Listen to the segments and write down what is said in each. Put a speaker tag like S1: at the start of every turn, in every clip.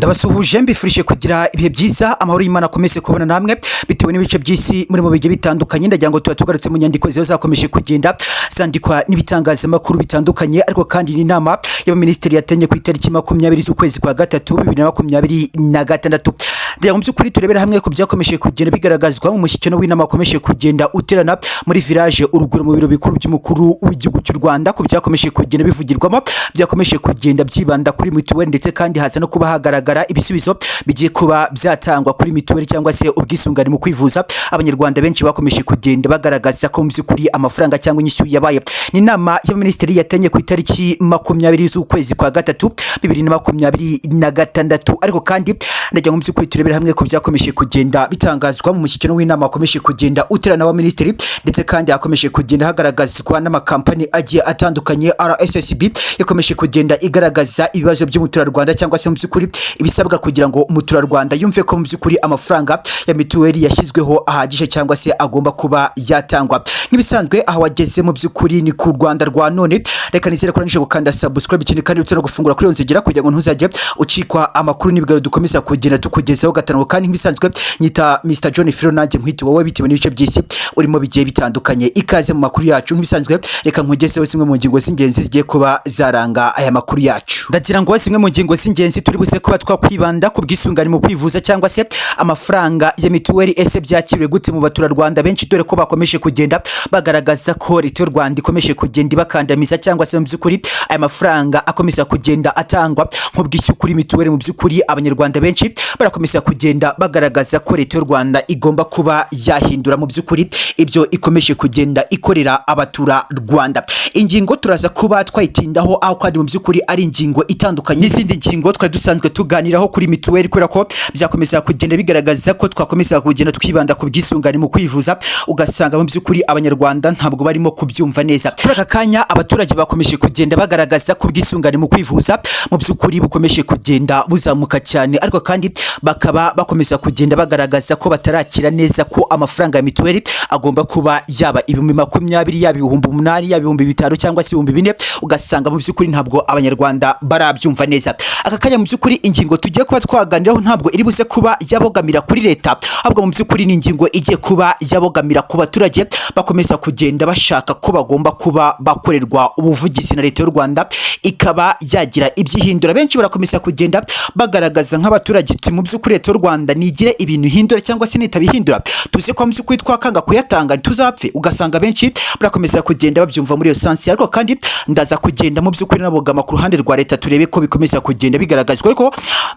S1: Ndabasuhuje mbifurije kugira ibihe byiza amahoro y'Imana akomeze kubona namwe bitewe n'ibice by'isi muri mu bigiye bitandukanye. Ndagira ngo tugarutse mu nyandiko zizo zakomeje kugenda zandikwa n'ibitangazamakuru bitandukanye, ariko kandi ni inama y'abaminisitiri yatenye ku itariki 20 z'ukwezi kwa gatatu 2026. Ndagira ngo by'ukuri turebera hamwe ku byakomeje kugenda bigaragazwa mu mushyikirano w'inama akomeje kugenda uterana muri village uruguru mu biro bikuru by'umukuru w'igihugu cy'u Rwanda, ku byakomeje kugenda bivugirwamo, byakomeje kugenda byibanda kuri mituweli, ndetse kandi haza no kuba hagaragara ibisubizo bigiye kuba byatangwa kuri mituweli cyangwa se ubwisungane mu kwivuza. Abanyarwanda benshi bakomeje kugenda bagaragaza ko mu by'ukuri amafaranga cyangwa inyishyu yabaye. Ni inama y'abaminisitiri yatenye ku itariki 20 z'ukwezi kwa gatatu 2026, ariko kandi ndagira ngo mu by'ukuri turebera hamwe ku byakomeje kugenda bitangazwa mu mushyikirano w'inama akomeje kugenda uterana w'abaminisitiri, ndetse kandi hakomeje kugenda hagaragazwa n'amakampani agiye atandukanye. RSSB yakomeje kugenda igaragaza ibibazo by'umuturarwanda cyangwa se mu by'ukuri ibisabwa kugira ngo umuturarwanda yumve ko mu by'ukuri amafaranga ya mituweli yashyizweho ahagije cyangwa se agomba kuba yatangwa. Nk'ibisanzwe aho wageze mu by'ukuri ni ku Rwanda rwa none. Reka nizere ko nje gukanda subscribe ikindi kandi utse no gufungura kuri nzigera kugira ngo ntuzajye ucikwa amakuru n'ibigaro dukomeza kugenda tukugezaho gatanu. Kandi nk'ibisanzwe nyita Mr John Firo, nanjye nkwite wowe bitewe n'ibice by'isi urimo bigiye bitandukanye. Ikaze mu makuru yacu. Nk'ibisanzwe reka nkugezeho zimwe mu ngingo z'ingenzi zigiye kuba zaranga aya makuru yacu. Ndagira ngo zimwe mu ngingo z'ingenzi turi buze kuba twakwibanda ku bwisungane mu kwivuza cyangwa se amafaranga ya mituweli. Ese byakiriwe gute mu baturarwanda benshi, dore ko bakomeje kugenda bagaragaza ko leta y'u Rwanda ikomeje kugenda ibakandamiza cyangwa se mu by'ukuri aya mafaranga akomeza kugenda atangwa nk'ubwishyu kuri mituweli. Mu by'ukuri abanyarwanda benshi barakomeza kugenda bagaragaza ko leta y'u Rwanda igomba kuba yahindura mu by'ukuri ibyo ikomeje kugenda ikorera abaturarwanda. Ingingo turaza kuba twayitindaho aho kandi mu by'ukuri ari ingingo itandukanye n'izindi ngingo twari dusanzwe tuganiraho kuri mituweli, kubera ko byakomeza kugenda bigaragaza ko twakomeza kugenda twibanda ku bwisungane mu kwivuza, ugasanga mu by'ukuri abanyarwanda ntabwo barimo kubyumva neza. Kuri aka kanya abaturage bakomeje kugenda bagaragaza ko ubwisungane mu kwivuza mu by'ukuri bukomeje kugenda buzamuka cyane, ariko kandi bakaba bakomeza kugenda bagaragaza ko batarakira neza ko amafaranga ya mituweli agomba kuba yaba 20,000, yaba 8,000, yaba 5,000 cyangwa se 4,000. Ugasanga mu by'ukuri ntabwo abanyarwanda barabyumva neza. Aka kanya mu by'ukuri ingingo tugiye kuba twaganiraho ntabwo iri buze kuba yabogamira kuri leta, ahubwo mu by'ukuri ni ingingo igiye kuba yabogamira ku baturage bakomeza kugenda bashaka ko bagomba kuba bakorerwa ubuvugizi na leta y'u Rwanda ikaba yagira ibyihindura. Benshi barakomeza kugenda bagaragaza nk'abaturage ati mu by'ukuri leta y'u Rwanda nigire ibintu hindura cyangwa se nitabihindura tuzi ko mu by'ukuri twakanga kuyatanga ntituzapfe. Ugasanga benshi barakomeza kugenda babyumva muri iyo sansi, ariko kandi ndaza kugenda mu by'ukuri nabogama ku ruhande rwa leta turebe ko bikomeza kugenda bigaragazwa, ariko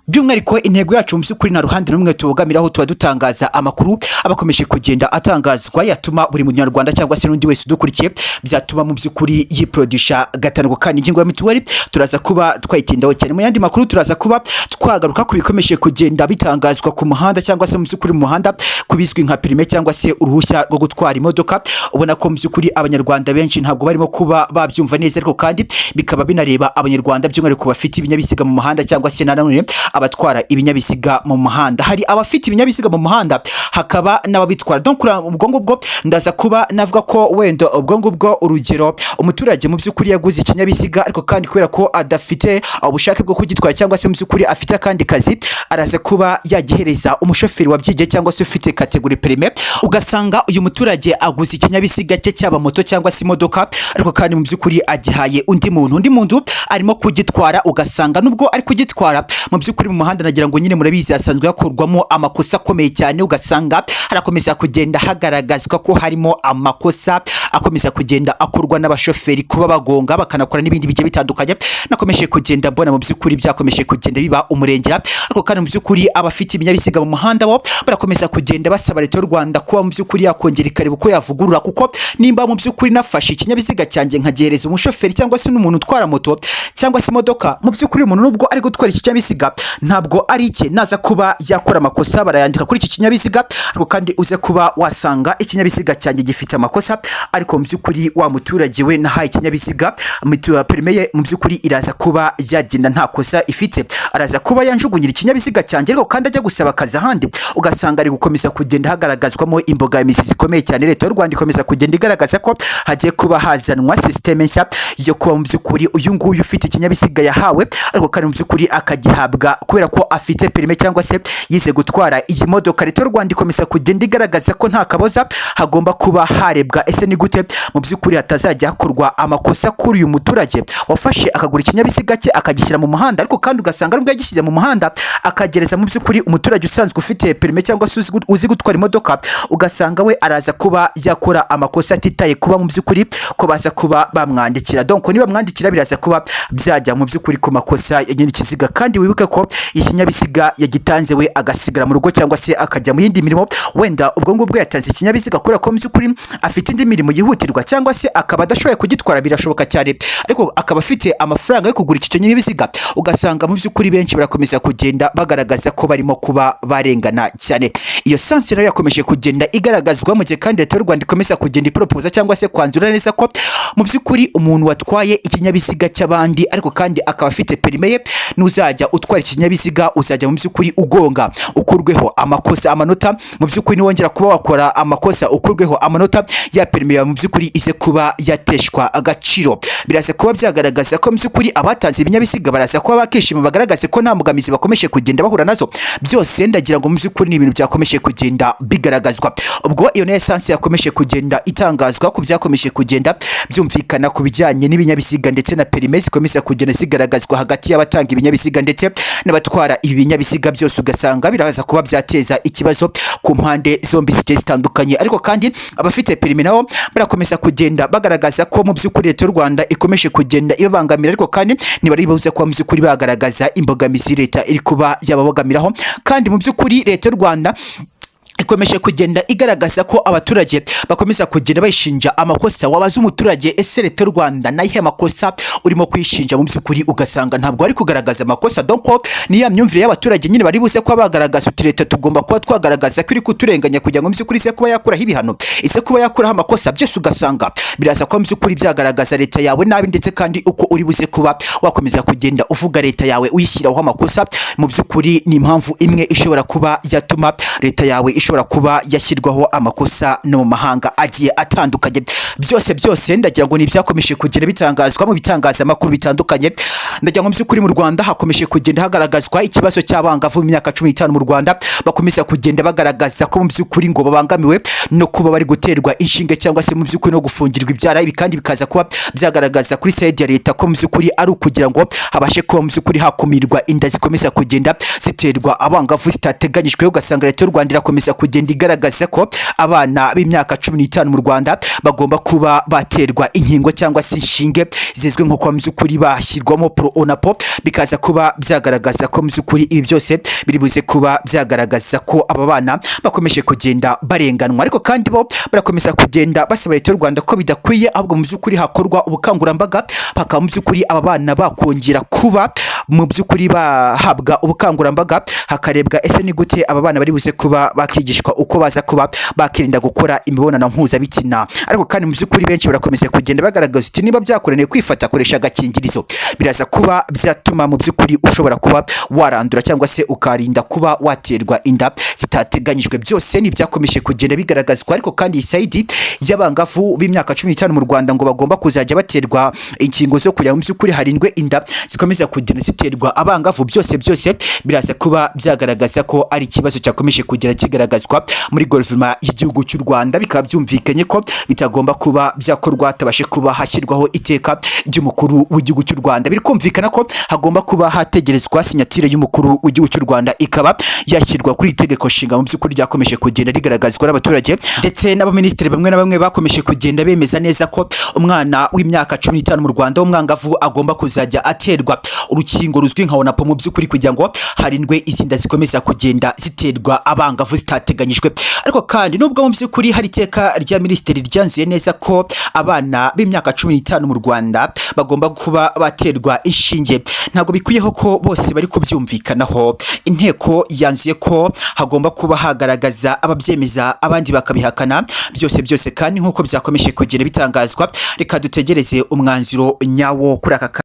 S1: by'umwihariko intego yacu mu by'ukuri na ruhande rumwe tubogamiraho tuba dutangaza amakuru abakomeje kugenda atangazwa yatuma buri munyarwanda cyangwa se n'undi wese udukurikiye byatuma mu by'ukuri yiprodusha gatanu. Kandi ingingo ya mituweli turaza kuba twayitindaho cyane. Mu yandi makuru turaza kuba twagaruka ku bikomeje kugenda bitangazwa ku muhanda cyangwa se mu by'ukuri mu muhanda kubizwi nka perime cyangwa se uruhushya rwo gutwara imodoka. Ubona ko mu by'ukuri abanyarwanda benshi ntabwo barimo kuba babyumva neza, ariko kandi bikaba binareba abanyarwanda by'umwihariko bafite ibinyabiziga mu muhanda cyangwa se nanone abatwara ibinyabiziga mu muhanda. Hari abafite ibinyabiziga mu muhanda hakaba n'ababitwara. Donc ubwo ngubwo ndaza kuba navuga ko wenda ubwo ngubwo urugero umuturage mu by'ukuri yaguze ikinyabiziga, ariko kandi kubera ko adafite ubushake bwo kugitwara cyangwa se mu by'ukuri afite akandi kazi, araza kuba yagihereza umushoferi wabyigiye cyangwa se ufite kategori perime. Ugasanga uyu muturage aguze ikinyabiziga cye cyaba moto cyangwa se imodoka, ariko kandi mu by'ukuri agihaye undi muntu arimo kugitwara. Ugasanga nubwo ari kugitwara mu by'ukuri mu muhanda, nagira ngo nyine murabizi hasanzwe hakorwamo amakosa akomeye cyane. Ugasanga harakomeza kugenda hagaragazwa ko harimo amakosa akomeza kugenda akorwa n'abashoferi, kuba bagonga bakanakora n'ibindi bigiye bitandukanye. Nakomeje kugenda mbona mu by'ukuri byakomeje kugenda biba umurengera, ariko kandi mu by'ukuri abafite ibinyabiziga mu muhanda bo barakomeza kugenda basaba leta y'u Rwanda kuba mu by'ukuri yakongera ikareba uko yavugurura, kuko nimba mu by'ukuri nafashe ikinyabiziga cyanjye nkagihereza umushoferi cyangwa se n'umuntu utwara moto cyangwa se imodoka, mu by'ukuri umuntu nubwo ari gutwara iki kinyabiziga ntabwo ari icye, naza kuba yakora amakosa barayandika kuri iki kinyabiziga, ariko kandi uze kuba wasanga ikinyabiziga cyanjye gifite amakosa, ariko mu by'ukuri wa muturage we nahaye ikinyabiziga perime ye mu by'ukuri iraza kuba yagenda nta kosa ifite. Araza kuba yanjugunyira ikinyabiziga cyanjye ariko kandi ajya gusaba akazi ahandi, ugasanga ari gukomeza kugenda hagaragazwamo imbogamizi zikomeye cyane. Leta y'u Rwanda ikomeza kugenda igaragaza ko hagiye kuba hazanwa systeme nshya yo kuba mu by'ukuri uyu nguyu ufite ikinyabiziga yahawe, ariko kandi mu by'ukuri akagihabwa kubera ko afite perime cyangwa se yize gutwara iyi modoka. Leta y'u Rwanda ikomeza kugenda igaragaza ko nta kaboza hagomba kuba harebwa ese ni gute mu by'ukuri hatazajya hakorwa amakosa kuri uyu muturage wafashe akagura ikinyabiziga cye akagishyira mu muhanda, ariko kandi ugasanga nubwo yagishyize mu muhanda akagereza mu by'ukuri umuturage usanzwe ufite perime cyangwa se uzi gutwara imodoka, ugasanga we araza kuba yakora amakosa atitaye kuba mu by'ukuri ko baza kuba bamwandikira. Donc niba mwandikira biraza kuba byajya mu by'ukuri ku makosa ya nyiri ikiziga. Kandi wibuke ko ikinyabiziga yagitanze we agasigara mu rugo cyangwa se akajya mu yindi mirimo, wenda ubwo ngubwo yatanze ikinyabiziga kubera ko mu by'ukuri afite indi mirimo yihutirwa cyangwa se akaba adashoboye kugitwara, birashoboka cyane, ariko akaba afite amafaranga yo kugura iki kinyabiziga, ugasanga mu by'ukuri benshi barakomeza kugenda bagaragaza ko barimo kuba barengana cyane. Iyo sanse nayo yakomeje kugenda igaragazwa mu gihe kandi Leta y'u Rwanda ikomeza kugenda ipropoza cyangwa se kwanzura neza ko mu by'ukuri umuntu watwaye ikinyabiziga cy'abandi ariko kandi akaba afite perime ye, n'uzajya utwara ikinyabiziga uzajya mu by'ukuri ugonga ukurweho amakosa amanota, mu by'ukuri niwongera kuba wakora amakosa ukurweho amanota ya perime yawe mu by'ukuri ize kuba yateshwa agaciro. Biraza kuba byagaragaza ko mu by'ukuri abatanze ibinyabiziga baraza kuba bakishima bagaragaze ko nta mbogamizi bakomeje kugenda bahura nazo. Byose ndagira ngo mu by'ukuri ni ibintu byakomeje kugenda bigaragazwa. Ubwo iyo essence yakomeje kugenda itangazwa ku byakomeje kugenda byumvikana ku bijyanye n'ibinyabiziga ndetse na perime zikomeza kugenda zigaragazwa hagati y'abatanga ibinyabiziga ndetse n'abatwara ibi binyabiziga, byose ugasanga biraza kuba byateza ikibazo ku mpande zombi zigiye zitandukanye. Ariko kandi abafite perime nabo barakomeza kugenda bagaragaza ko mu by'ukuri Leta y'u Rwanda ikomeje kugenda ibabangamira, ariko kandi ntibari buze kuba mu by'ukuri bagaragaza imbogamizi Leta iri kuba yababogamiraho. Kandi mu by'ukuri Leta y'u Rwanda ikomeje kugenda igaragaza ko abaturage bakomeza kugenda bayishinja amakosa. Wabaza umuturage ese Leta y'u Rwanda nayihe makosa urimo kwishinja, mu by'ukuri ugasanga ntabwo ari kugaragaza amakosa. Donc ni ya myumvire y'abaturage nyine bari buze kuba bagaragaza uti Leta tugomba kuba twagaragaza ko iri kuturenganya kugira ngo mu by'ukuri ize kuba yakuraho ibihano, ize kuba yakuraho amakosa. Byose ugasanga biraza kuba mu by'ukuri byagaragaza Leta yawe nabi, ndetse kandi uko uri buze kuba wakomeza kugenda uvuga Leta yawe uyishyiraho amakosa, mu by'ukuri ni impamvu imwe ishobora kuba yatuma Leta yawe ishobora kuba yashyirwaho amakosa no mu mahanga agiye atandukanye. Byose ndagira ngo ni ibyakomeje kugenda bitangazwa mu bitangazamakuru bitandukanye. Ndagira ngo mu by'ukuri mu Rwanda hakomeje kugenda hagaragazwa ikibazo cy'abangavu mu myaka 15 mu Rwanda, bakomeza kugenda bagaragaza ko mu by'ukuri ngo babangamiwe no kuba bari guterwa inshinge cyangwa se mu by'ukuri no gufungirwa ibyara. Ibi kandi bikaza kuba byagaragaza kuri side ya Leta ko mu by'ukuri ari ukugira ngo habashe kuba mu by'ukuri hakumirwa inda zikomeza kugenda ziterwa abangavu zitateganyijwe. Ugasanga Leta y'u Rwanda irakomeza kugenda igaragaza ko abana b'imyaka 15 mu Rwanda bagomba kuba baterwa inkingo cyangwa se inshinge zizwe nko kwa mu by'ukuri bashyirwamo pro onapo. Bikaza kuba byagaragaza ko mu by'ukuri ibi byose biri buze kuba byagaragaza ko aba bana bakomeje kugenda barenganwa, ariko kandi bo barakomeza kugenda basaba Leta y'u Rwanda ko bidakwiye, ahubwo mu by'ukuri hakorwa ubukangurambaga bakaba mu by'ukuri aba bana bakongera kuba mu by'ukuri bahabwa ubukangurambaga, hakarebwa ese ni gute aba bana bari buze kuba bakigishwa uko baza kuba bakirinda gukora imibonano mpuzabitsina. Ariko kandi mu by'ukuri benshi barakomeza kugenda bagaragaza ati niba byakoraniye kwifata koresha agakingirizo, biraza kuba byatuma mu by'ukuri ushobora kuba warandura cyangwa se ukarinda kuba waterwa inda zitateganyijwe. Byose ni byakomeje kugenda bigaragazwa, ariko kandi isaidi y'abangavu b'imyaka 15 mu Rwanda ngo bagomba kuzajya baterwa inkingo zo kugira mu by'ukuri harindwe inda zikomeza kugenda ziterwa abangavu. Byose biraza kuba byagaragaza ko ari ikibazo cyakomeje kugera kigaragazwa muri guverinoma y'igihugu cy'u Rwanda. Bikaba byumvikanye ko bitagomba kuba byakorwa hatabashe kuba hashyirwaho iteka ry'umukuru w'igihugu cy'u Rwanda. Biri kumvikana ko hagomba kuba hategerezwa sinyatire y'umukuru w'igihugu cy'u Rwanda ikaba yashyirwa kuri itegeko nshinga. Mu by'ukuri ryakomeje kugenda rigaragazwa n'abaturage ndetse n'abaminisitiri bamwe na bamwe bakomeje kugenda bemeza neza ko umwana w'imyaka 15 mu Rwanda w'umwangavu agomba kuzajya aterwa urukingo ruzwi nka onapo mu by'ukuri kugira ngo harindwe izinda zikomeza kugenda ziterwa abangavu zitateganyijwe. Ariko kandi nubwo mu by'ukuri hari iteka rya minisitiri ryanzuye neza ko abana b'imyaka 15 mu Rwanda bagomba kuba baterwa inshinge, ntabwo bikwiyeho ko bose bari kubyumvikanaho. Inteko yanzuye ko hagomba kuba hagaragaza ababyemeza abandi bakabihakana. Byose kandi nk'uko byakomeje kugenda bitangazwa, reka dutegereze umwanzuro nyawo kuri aka